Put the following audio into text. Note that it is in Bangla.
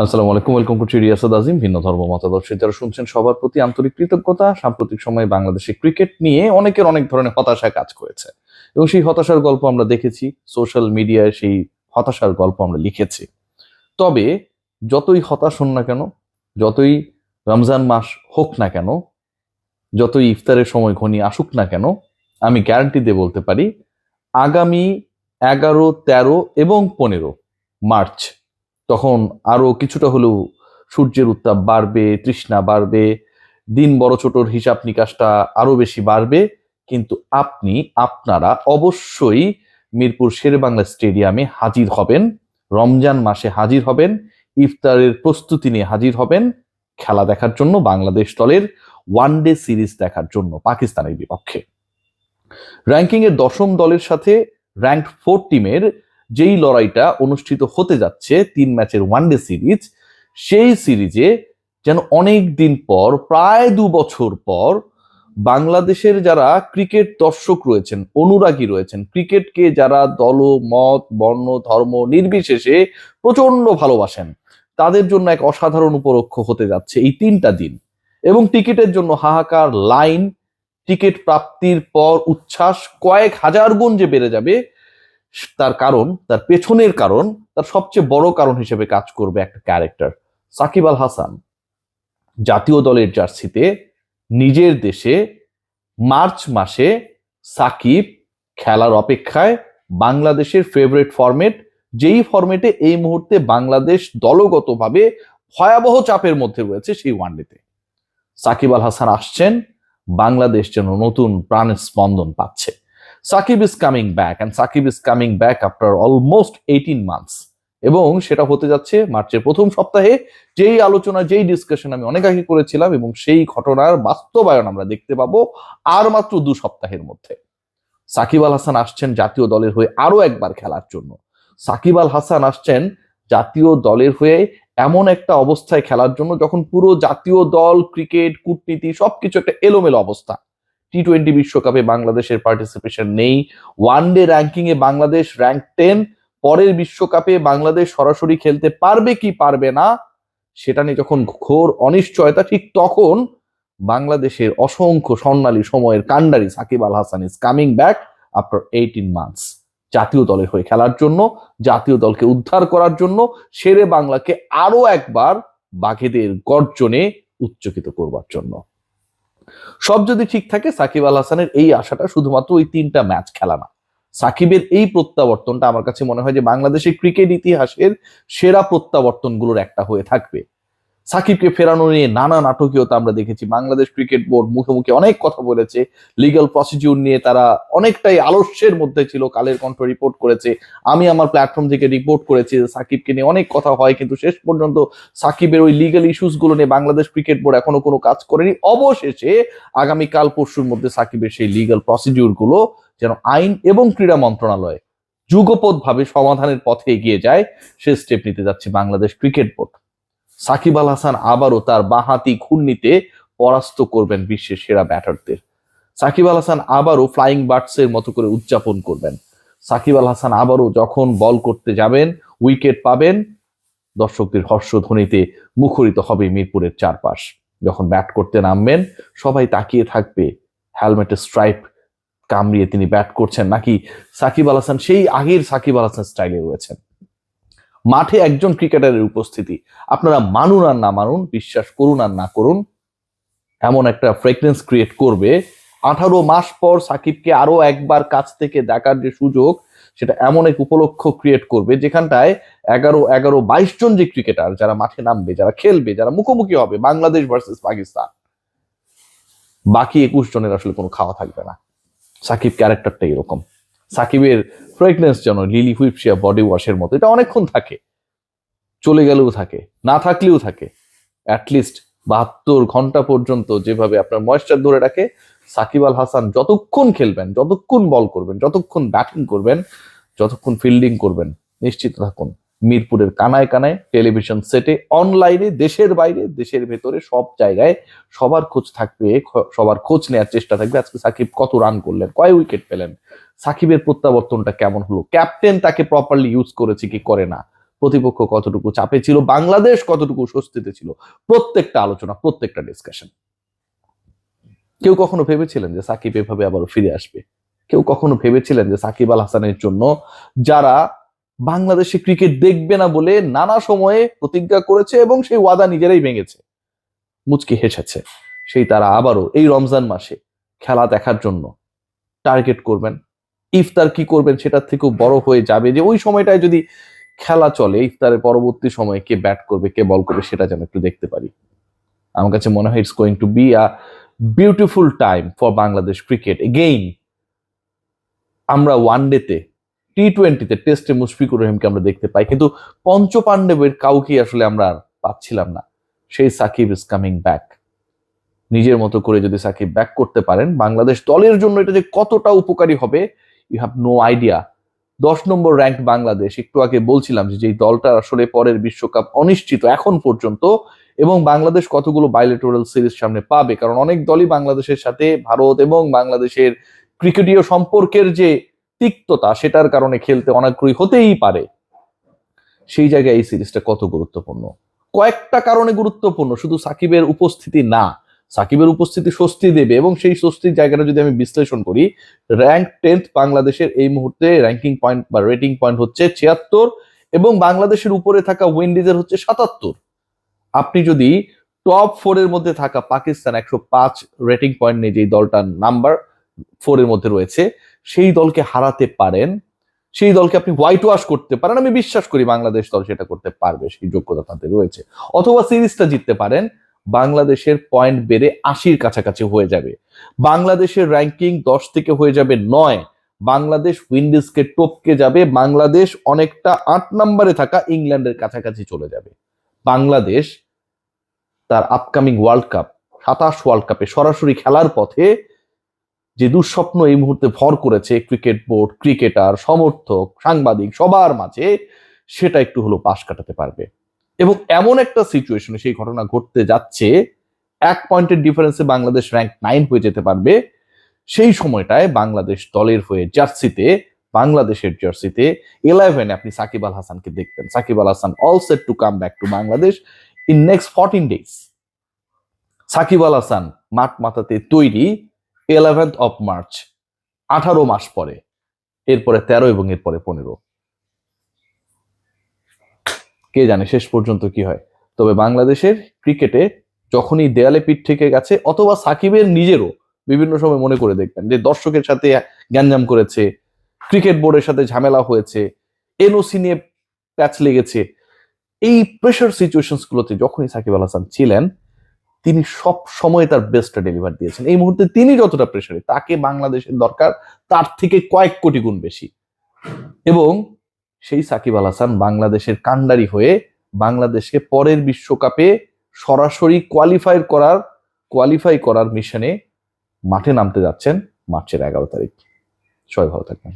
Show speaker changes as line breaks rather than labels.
আসসালামু আলাইকুম, ওয়েলকাম করছি রিয়াসাদ আজিম। ভিন্ন ধর্ম মতাদর্শী যারা শুনছেন সবার প্রতি আন্তরিক কৃতজ্ঞতা। সাম্প্রতিক সময়ে বাংলাদেশে ক্রিকেট নিয়ে অনেকের অনেক ধরনের হতাশা কাজ করেছে এবং সেই হতাশার গল্প আমরা দেখেছি সোশ্যাল মিডিয়ায়, সেই হতাশার গল্প আমরা লিখেছি। তবে যতই হতাশ হন না কেন, যতই রমজান মাস হোক না কেন, যতই ইফতারের সময় ঘনিয়ে আসুক না কেন, আমি গ্যারান্টি দিয়ে বলতে পারি আগামী 11, 13 এবং 15 মার্চ তখন আরো কিছুটা হলেও সূর্যের উত্তাপ বাড়বে, তৃষ্ণা বাড়বে, দিন বড় ছোটর হিসাব নিকাশটা আরো বেশি বাড়বে। কিন্তু আপনারা অবশ্যই মিরপুর শেরেবাংলা স্টেডিয়ামে হাজির হবেন, রমজান মাসে হাজির হবেন, ইফতারের প্রস্তুতি নিয়ে হাজির হবেন, খেলা দেখার জন্য, বাংলাদেশ দলের ওয়ানডে সিরিজ দেখার জন্য পাকিস্তানের বিপক্ষে। র্যাঙ্কিং এর 10ম দলের সাথে র্যাঙ্ক 4 টিমের যেই লড়াইটা অনুষ্ঠিত হতে যাচ্ছে 3 ম্যাচের ওয়ানডে সিরিজ, সেই সিরিজে যেন অনেক দিন পর, প্রায় 2 বছর পর, বাংলাদেশের যারা ক্রিকেট দর্শক রয়েছেন, অনুরাগী রয়েছেন, ক্রিকেটকে যারা দল, মত, বর্ণ, ধর্ম নির্বিশেষে প্রচন্ড ভালোবাসেন, তাদের জন্য এক অসাধারণ উপলক্ষ হতে যাচ্ছে এই 3টা দিন। এবং টিকিটের জন্য হাহাকার, লাইন, টিকিট প্রাপ্তির পর উচ্ছ্বাস কয়েক হাজার গুণ যে বেড়ে যাবে, তার কারণ, তার পেছনের কারণ, তার সবচেয়ে বড় কারণ হিসেবে কাজ করবে একটা ক্যারেক্টার, সাকিব আল হাসান। জাতীয় দলের জার্সিতে নিজের দেশে মার্চ মাসে সাকিব খেলার অপেক্ষায়, বাংলাদেশের ফেভারিট ফরম্যাট, যেই ফরম্যাটে এই মুহূর্তে বাংলাদেশ দলগতভাবে ভয়াবহ চাপের মধ্যে রয়েছে, সেই ওয়ানডেতে সাকিব আল হাসান আসছেন। বাংলাদেশ যেন নতুন প্রাণের স্পন্দন পাচ্ছে। Shakib is coming back, and Shakib is coming back after almost 18 months. এবং সেটা হতে যাচ্ছে মার্চের প্রথম সপ্তাহে, যেই আলোচনা, যেই ডিসকাশন আমি অনেক আগে করেছিলাম, এবং সেই ঘটনার বাস্তবায়ন আমরা দেখতে পাবো আর মাত্র 2 সপ্তাহের মধ্যে। সাকিব আল হাসান আসছেন জাতীয় দলের হয়ে আরো একবার খেলার জন্য। সাকিব আল হাসান আসছেন জাতীয় দলের হয়ে এমন একটা অবস্থায় খেলার জন্য যখন পুরো জাতীয় দল, ক্রিকেট, কূটনীতি সবকিছু একটা এলোমেলো অবস্থা। টি-20 বিশ্বকাপে বাংলাদেশের পার্টিসিপেশন নেই, ওয়ানডে র্যাঙ্কিং এ বাংলাদেশ র্যাঙ্ক 10, পরের বিশ্বকাপে বাংলাদেশ সরাসরি খেলতে পারবে কি পারবে না সেটা নিয়ে যখন ঘোর অনিশ্চয়তা, ঠিক তখন বাংলাদেশের অসংখ্য স্বর্ণালী সময়ের কান্ডারি Shakib Al Hasan is coming back after 18 months, জাতীয় দলের হয়ে খেলার জন্য, জাতীয় দলকে উদ্ধার করার জন্য, শেরে বাংলাকে আরো একবার বাঘেদের গর্জনে উচ্চকিত করবার জন্য। সব যদি ঠিক থাকে, সাকিব আল হাসানের এই আশাটা শুধুমাত্র ওই 3টা ম্যাচ খেলা না, সাকিবের এই প্রত্যাবর্তনটা আমার কাছে মনে হয় যে বাংলাদেশের ক্রিকেট ইতিহাসের সেরা প্রত্যাবর্তনগুলোর একটা হয়ে থাকবে। সাকিবকে ফেরানো নিয়ে নানা নাটকীয়তা আমরা দেখেছি। বাংলাদেশ ক্রিকেট বোর্ড মুখে মুখে অনেক কথা বলেছে, লিগ্যাল প্রসিডিউর নিয়ে তারা অনেকটাই আলস্যের মধ্যে ছিল। কালের কণ্ঠ রিপোর্ট করেছে, আমি আমার প্ল্যাটফর্ম থেকে রিপোর্ট করেছি সাকিবকে নিয়ে অনেক কথা হয়, কিন্তু শেষ পর্যন্ত সাকিবের ওই লিগ্যাল ইস্যুস গুলো নিয়ে বাংলাদেশ ক্রিকেট বোর্ড এখনো কোনো কাজ করেনি। অবশেষে আগামীকাল পরশুর মধ্যে সাকিবের সেই লিগ্যাল প্রসিডিউর গুলো যেন আইন এবং ক্রীড়া মন্ত্রণালয় যুগপৎ ভাবে সমাধানের পথে এগিয়ে যায়, সে স্টেপ নিতে যাচ্ছে বাংলাদেশ ক্রিকেট বোর্ড। সাকিব আল হাসান আবারও তার বাঁহাতি ঘূর্ণিতে পরাস্ত করবেন বিশ্বের সেরা ব্যাটারদের। সাকিব আল হাসান আবারও ফ্লাইং বার্ডস এর মতো করে উদযাপন করবেন। সাকিব আল হাসান আবারও যখন বল করতে যাবেন, উইকেট পাবেন, দর্শকদের হর্ষধ্বনিতে মুখরিত হবে মিরপুরের চারপাশ। যখন ব্যাট করতে নামবেন, সবাই তাকিয়ে থাকবে হেলমেটের স্ট্রাইপ কামড়িয়ে তিনি ব্যাট করছেন নাকি সাকিব আল হাসান সেই আগের সাকিব আল হাসান স্টাইলে রয়েছেন। মাঠে একজন ক্রিকেটারের উপস্থিতি, আপনারা মানুন আর না মানুন, বিশ্বাস করুন আর না করুন, এমন একটা ফ্রেগনেন্স ক্রিয়েট করবে। 18 মাস পর সাকিবকে আরো একবার কাছ থেকে দেখার যে সুযোগ, সেটা এমন এক উপলক্ষ ক্রিয়েট করবে যেখানটায় 11-22 জন যে ক্রিকেটার যারা মাঠে নামবে, যারা খেলবে, যারা মুখোমুখি হবে বাংলাদেশ ভার্সেস পাকিস্তান, বাকি 21 জনের আসলে কোনো খাওয়া থাকবে না। সাকিব ক্যারেক্টারটা এরকম। সাকিবের ফ্রেগনেন্স যেন লিলি হুইপশিয়া বডি ওয়াশের মতো, এটা অনেকক্ষণ থাকে, চলে গেলেও থাকে, না থাকলেও থাকে, অ্যাটলিস্ট 72 ঘন্টা পর্যন্ত যেভাবে আপনার ময়েশ্চার ধরে রাখে, সাকিব আল হাসান যতক্ষণ খেলবেন, যতক্ষণ বল করবেন, যতক্ষণ ব্যাটিং করবেন, যতক্ষণ ফিল্ডিং করবেন, নিশ্চিত থাকুন মিরপুরের কানায় কানায়, টেলিভিশন সেটে, অনলাইনে, দেশের বাইরে, দেশের ভেতরে, সব জায়গায় সবার খোঁজ থাকবে, সবার খোঁজ নেওয়ার চেষ্টা থাকবে। আজকে সাকিব কত রান করলেন, কয় উইকেট পেলেন, সাকিবের প্রত্যাবর্তনটা কেমন হলো, ক্যাপ্টেন তাকে প্রপারলি ইউজ করেছে কি করে না, প্রতিপক্ষ কতটুকু চাপে ছিল, বাংলাদেশ কতটুকু স্বস্তিতে ছিল, প্রত্যেকটা আলোচনা, প্রত্যেকটা ডিসকাশন। কেউ কখনো ভেবেছিলেন যে সাকিব এভাবে আবারও ফিরে আসবে? কেউ কখনো ভেবেছিলেন যে সাকিব আল হাসানের জন্য যারা বাংলাদেশে ক্রিকেট দেখবে না বলে নানা সময়ে প্রতিজ্ঞা করেছে এবং সেই ওয়াদা নিজেরাই ভেঙেছে, মুচকি হেসেছে, সেই তারা আবারও এই রমজান মাসে খেলা দেখার জন্য টার্গেট করবেন? ইফতার কি করবেন সেটার থেকেও বড় হয়ে যাবে যে ওই সময়টায় যদি খেলা চলে, ইফতারের পরবর্তী সময়ে কে ব্যাট করবে কে বল করবে সেটা যেন একটু দেখতে পারি। আমার কাছে মনে হয় it's going to be a beautiful time for Bangladesh cricket again. আমরা ওয়ানডেতে, টি-20-তে, টেস্টে মুশফিকুর রহিমকে আমরা দেখতে পাই, কিন্তু পঞ্চপাণ্ডবের কাউকে আসলে আমরা আর পাচ্ছিলাম না। সেই সাকিব ইজ কামিং ব্যাক। নিজের মতো করে যদি সাকিব ব্যাক করতে পারেন, বাংলাদেশ দলের জন্য এটা যে কতটা উপকারী হবে, you have no idea. 10 number rank Bangladesh, একটু আগে বলছিলাম যে যেই দলটা আসলে পরের বিশ্বকাপ অনিশ্চিত এখন পর্যন্ত, এবং বাংলাদেশ কতগুলো বাইলেটোরাল সিরিজ সামনে পাবে, কারণ অনেক দলই বাংলাদেশের সাথে ভারত এবং বাংলাদেশের ক্রিকেটীয় সম্পর্কের যে তিক্ততা সেটার কারণে খেলতে অনাগ্রহী হতেই পারে। সেই জায়গায় এই সিরিজটা কত গুরুত্বপূর্ণ, কয়েকটা কারণে গুরুত্বপূর্ণ, শুধু সাকিবের উপস্থিতি না। সাকিবের উপস্থিতি স্বস্তি দেবে, এবং সেই স্বস্তির জায়গাটা যদি আমি বিশ্লেষণ করি, র্যাঙ্ক 10th বাংলাদেশের এই মুহূর্তে র্যাঙ্কিং পয়েন্ট বা রেটিং পয়েন্ট হচ্ছে 76, এবং বাংলাদেশের উপরে থাকা উইন্ডিজের হচ্ছে 77। আপনি যদি টপ 4 এর মধ্যে থাকা পাকিস্তান 105 রেটিং পয়েন্ট নিয়ে যেই দলটার নাম্বার 4 এর মধ্যে রয়েছে, সেই দলকে হারাতে পারেন, সেই দলকে আপনি হোয়াইট ওয়াশ করতে পারেন, আমি বিশ্বাস করি বাংলাদেশ দল সেটা করতে পারবে, সেই যোগ্যতা তাদের রয়েছে। অথবা সিরিজটা জিততে পারেন, বাংলাদেশের পয়েন্ট বেড়ে 80-র কাছাকাছি হয়ে যাবে, বাংলাদেশের র্যাঙ্কিং 10 থেকে হয়ে যাবে 9, বাংলাদেশ উইন্ডিজকে টপকে যাবে, বাংলাদেশ অনেকটা 8 নম্বরে থাকা ইংল্যান্ডের কাছাকাছি চলে যাবে। বাংলাদেশ তার আপকামিং ওয়ার্ল্ড কাপ, 27 ওয়ার্ল্ড কাপে সরাসরি খেলার পথে যে দুঃস্বপ্ন এই মুহূর্তে ভর করেছে ক্রিকেট বোর্ড, ক্রিকেটার, সমর্থক, সাংবাদিক সবার মাঝে, সেটা একটু হলো পাশ কাটাতে পারবে। এবং এমন একটা সিচুয়েশনে সেই ঘটনা ঘটতে যাচ্ছে, 1 পয়েন্টের ডিফারেন্সে বাংলাদেশ র্যাঙ্ক 9 হয়ে যেতে পারবে। সেই সময়টায় বাংলাদেশ দলের হয়ে জার্সিতে, বাংলাদেশের জার্সিতে 11 আপনি সাকিব আল হাসানকে দেখবেন। Shakib Al Hasan all set to come back to Bangladesh in next 14 days. Shakib Al Hasan মাঠ মাতাতে তৈরি 11th of March, 18 মাস পরে, এরপরে 13 এবং এরপরে 15। কে জানে শেষ পর্যন্ত কি হয়। তবে বাংলাদেশের ক্রিকেটে যখনই দেয়ালে পিঠ থেকে গেছে, অথবা সাকিবের নিজেরও বিভিন্ন সময় মনে করে দেখবেন যে দর্শকের সাথে গ্যাঞ্জাম করেছে, ক্রিকেট বোর্ডের সাথে ঝামেলা হয়েছে, এনওসি নিয়ে প্যাচ লেগেছে, এই প্রেশার সিচুয়েশনস গুলোতে যখনই সাকিব আল হাসান ছিলেন, তিনি সব সময় তার বেস্টটা ডেলিভার দিয়েছেন। এই মুহূর্তে তিনি যতটা প্রেশারে, তাকে বাংলাদেশের দরকার তার থেকে কয়েক কোটি গুণ বেশি। এবং সেই সাকিব আল হাসান বাংলাদেশের কান্ডারি হয়ে বাংলাদেশকে পরের বিশ্বকাপে সরাসরি কোয়ালিফাই করার মিশনে মাঠে নামতে যাচ্ছেন মার্চের 11 তারিখ। সবাই ভালো থাকবেন।